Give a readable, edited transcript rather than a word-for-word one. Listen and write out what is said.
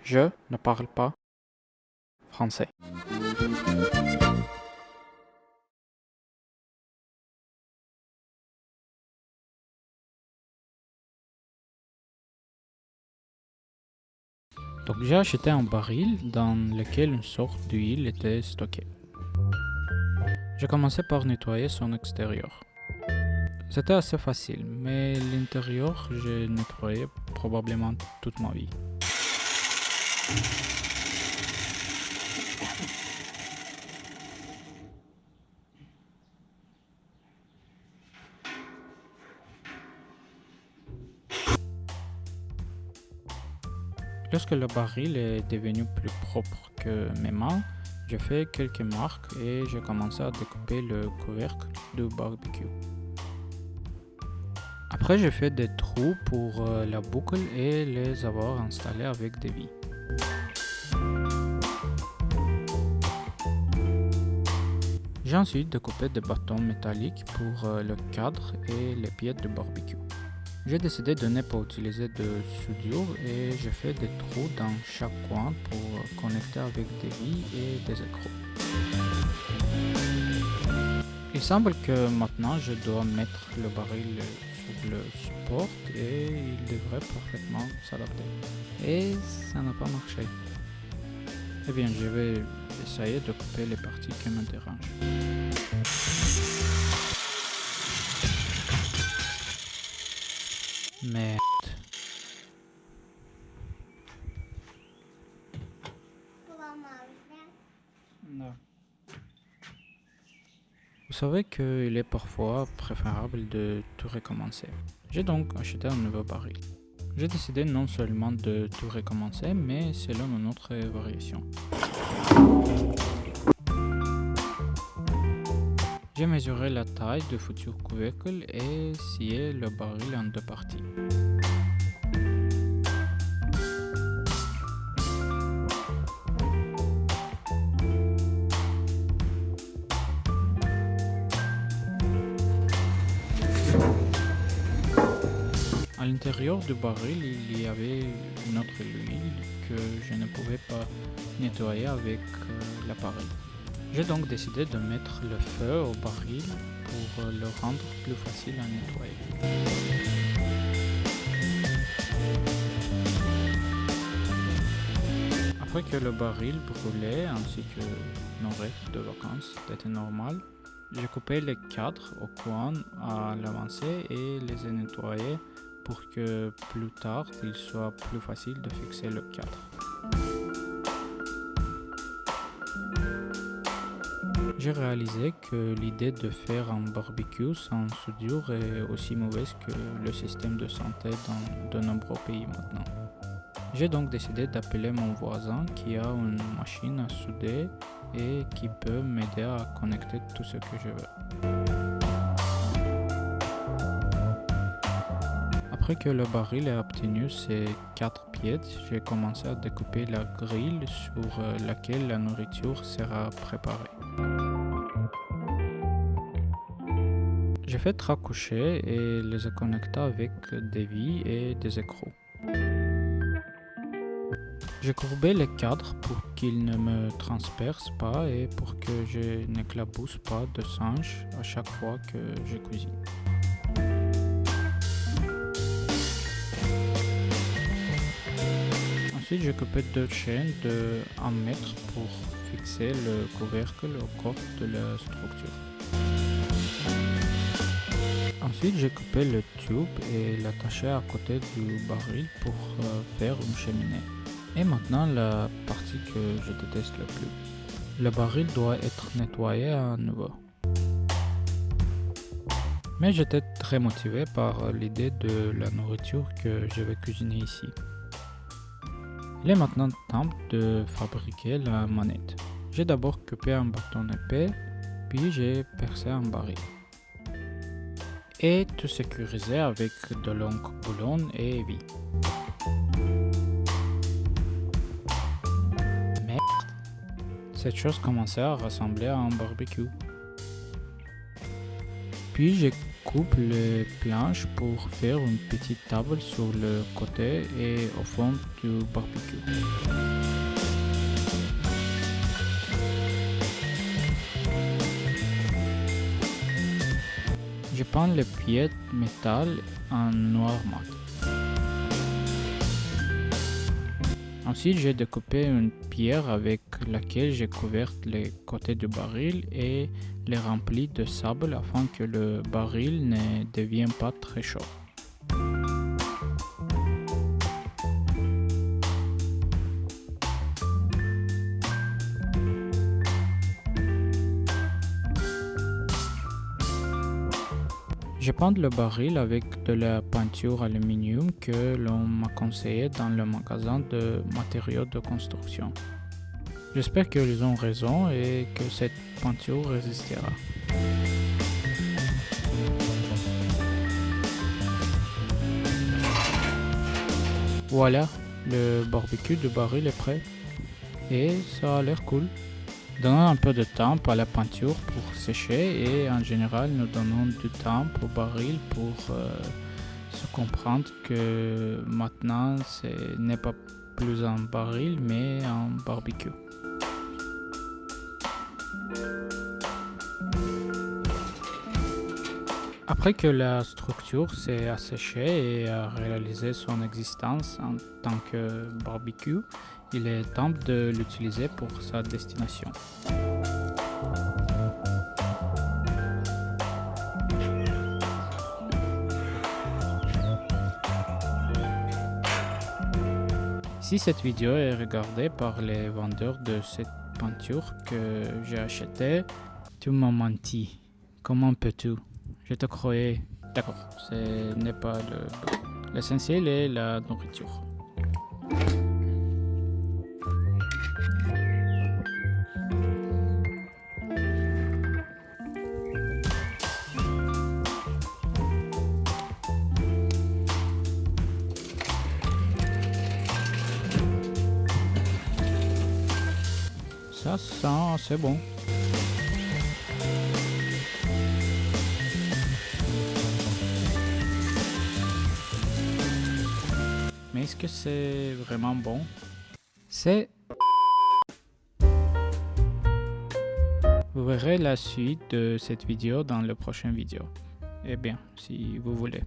Je ne parle pas français. Donc j'ai acheté un baril dans lequel une sorte d'huile était stockée. J'ai commencé par nettoyer son extérieur. C'était assez facile, mais l'intérieur, j'ai nettoyé probablement toute ma vie. Lorsque le baril est devenu plus propre que mes mains, j'ai fait quelques marques et j'ai commencé à découper le couvercle du barbecue. Après, j'ai fait des trous pour la boucle et les avoir installés avec des vis. J'ai ensuite découpé des bâtons métalliques pour le cadre et les pieds du barbecue. J'ai décidé de ne pas utiliser de soudure et j'ai fait des trous dans chaque coin pour connecter avec des vis et des écrous. Il semble que maintenant je dois mettre le baril sur le support et il devrait parfaitement s'adapter. Et ça n'a pas marché. Eh bien, je vais essayer de couper les parties qui me dérangent. Merde. Non. Vous savez qu'il est parfois préférable de tout recommencer. J'ai donc acheté un nouveau baril. J'ai décidé non seulement de tout recommencer, mais selon une autre variation. J'ai mesuré la taille du futur couvercle et scié le baril en deux parties. À l'intérieur du baril, il y avait une autre huile que je ne pouvais pas nettoyer avec l'appareil. J'ai donc décidé de mettre le feu au baril pour le rendre plus facile à nettoyer. Après que le baril brûlait ainsi que nos règles de vacances étaient normales, j'ai coupé les cadres au coin à l'avancée et les ai nettoyés pour que plus tard il soit plus facile de fixer le cadre. J'ai réalisé que l'idée de faire un barbecue sans soudure est aussi mauvaise que le système de santé dans de nombreux pays maintenant. J'ai donc décidé d'appeler mon voisin qui a une machine à souder et qui peut m'aider à connecter tout ce que je veux. Après que le baril ait obtenu ses 4 pièces, j'ai commencé à découper la grille sur laquelle la nourriture sera préparée. J'ai fait 3 couchées et les ai connectés avec des vis et des écrous. J'ai courbé les cadres pour qu'ils ne me transpercent pas et pour que je n'éclabousse pas de singe à chaque fois que je cuisine. Ensuite, j'ai coupé 2 chaînes de 1 mètre pour fixer le couvercle au corps de la structure. Ensuite, j'ai coupé le tube et l'attaché à côté du baril pour faire une cheminée. Et maintenant, la partie que je déteste le plus. Le baril doit être nettoyé à nouveau. Mais j'étais très motivé par l'idée de la nourriture que je vais cuisiner ici. Il est maintenant temps de fabriquer la manette. J'ai d'abord coupé un bâton épais, puis j'ai percé un baril. Et tout sécurisé avec de longues boulons et vis. Merde, cette chose commençait à ressembler à un barbecue. Puis je coupe les planches pour faire une petite table sur le côté et au fond du barbecue. peins les pieds de métal en noir mat. Ensuite, j'ai découpé une pierre avec laquelle j'ai couvert les côtés du baril et les rempli de sable afin que le baril ne devienne pas très chaud. Je peins le baril avec de la peinture aluminium que l'on m'a conseillé dans le magasin de matériaux de construction. J'espère qu'ils ont raison et que cette peinture résistera. Voilà, le barbecue du baril est prêt et ça a l'air cool. Donnons un peu de temps à la peinture pour sécher et en général nous donnons du temps au baril pour se comprendre que maintenant ce n'est pas plus un baril mais un barbecue. Après que la structure s'est asséchée et a réalisé son existence en tant que barbecue, il est temps de l'utiliser pour sa destination. Si cette vidéo est regardée par les vendeurs de cette peinture que j'ai achetée, tu m'as menti. Comment peux-tu? Je te croyais. D'accord, ce n'est pas le... L'essentiel est la nourriture. Ça sent assez bon. Mais est-ce que c'est vraiment bon? C'est... Vous verrez la suite de cette vidéo dans la prochaine vidéo. Eh bien, si vous voulez.